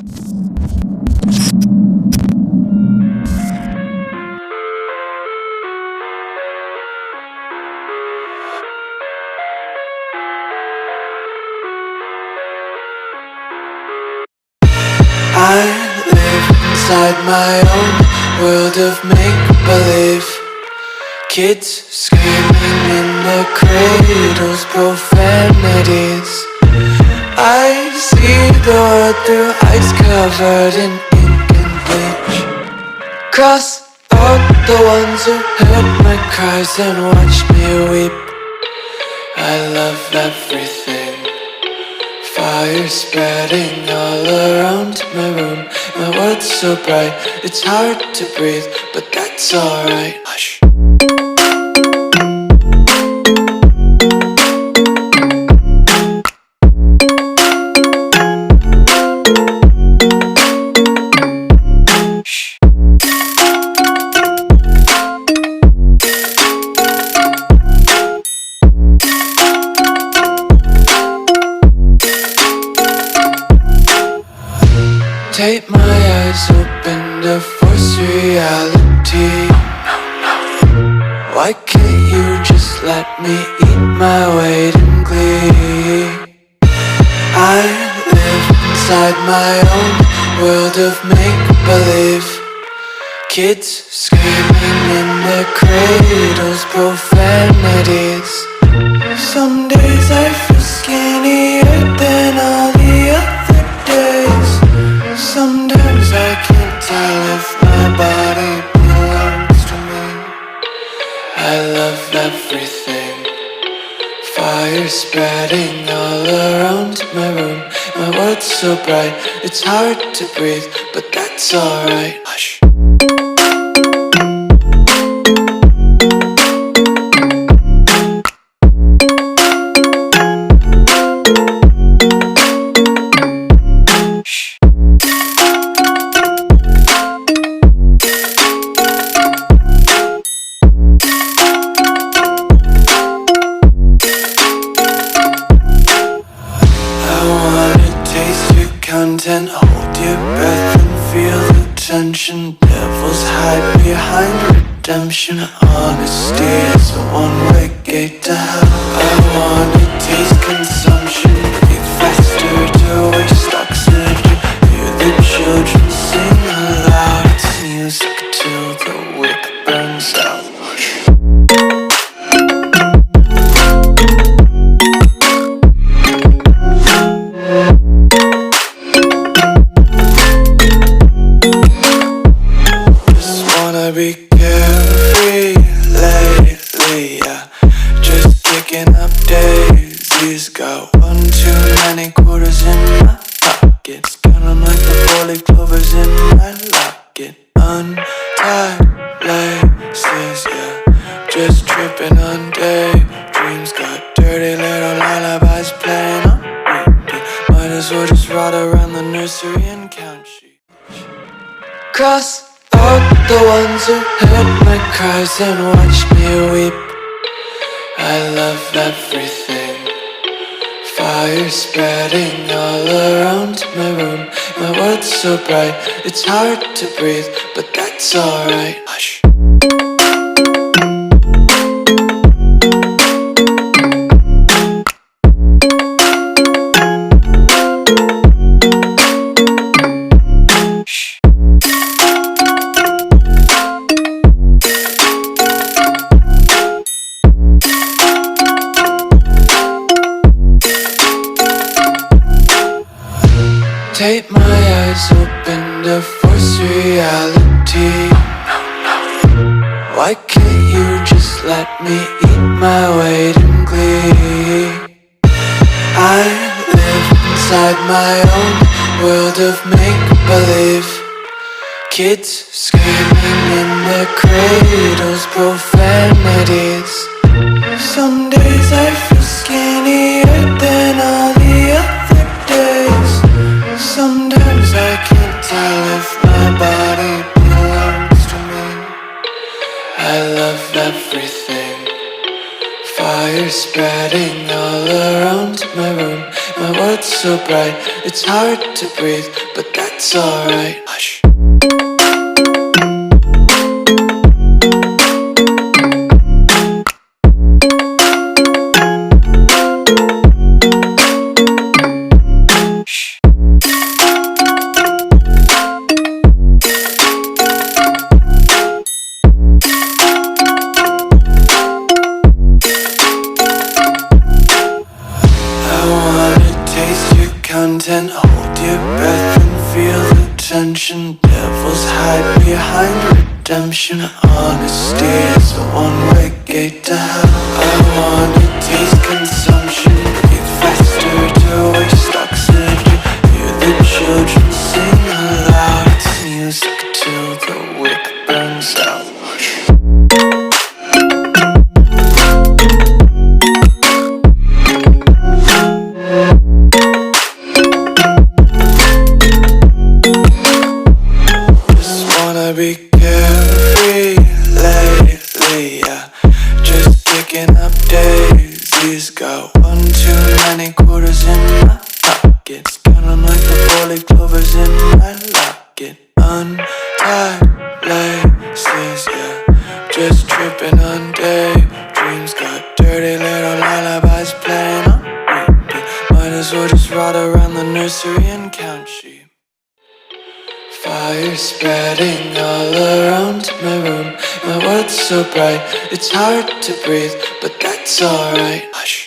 I live inside my own world of make-believe. Kids screaming in their cradles, profanities. I see the world through ice covered in ink and bleach. Cross out the ones who heard my cries and watched me weep. I love everything. Fire spreading all around my room. My world's so bright, it's hard to breathe, but that's alright. Hush. Tape my eyes open to force reality. Why can't you just let me eat my weight in glee? I live inside my own world of make-believe. Kids screaming in their cradles, profanities. Some days I feel skinnier than all the other days. Sometimes I can't tell if my body belongs to me. I love everything. Fire spreading all around my room. My world's so bright, it's hard to breathe, but that's alright. Hush. Content, hold your breath and feel the tension. Devils hide behind redemption. Honesty is a one-way gate to hell. I wanna taste consumption, breathe faster to waste oxygen. Hear the children sing aloud. It's music till the wick burns out. Be carefree lately, yeah. Just kicking up daisies. Got one too many quarters in my pockets. Count 'em like the four-leaf clovers in my locket. Untied laces, yeah. Just tripping on daydreams. Got dirty little lullabies playing on repeat. Might as well just ride around the nursery and count sheep. Cross out the ones who heard my cries and watched me weep. I love everything. Fire spreading all around my room. My world's so bright, it's hard to breathe, but that's alright. Hush. Tape my eyes open to force reality. Why can't you just let me eat my weight in glee? I live inside my own world of make-believe. Kids screaming in their cradles, profanities. Some days I feel skinnier than all the other days. Sometimes I can't tell if my body belongs to me. I love everything. Fire spreading all around my room. My world's so bright, it's hard to breathe, but that's alright. Hush. Content, hold your breath and feel the tension. Devils hide behind redemption. Honesty is a one-way gate to hell. I wanna taste consumption, breathe faster to waste oxygen. Hear the children sing aloud. It's music till the wick burns out. Be carefree lately, yeah. Just picking up daisies. Got one too many quarters in my pockets. Counting like the 4-leaf clovers in my locket. Untied laces, yeah. Just tripping on daydreams. Got dirty little lullabies playing on repeat. Might as well just ride around the nursery and count sheep. Fire spreading all around my room. My world's so bright, it's hard to breathe, but that's alright. Hush.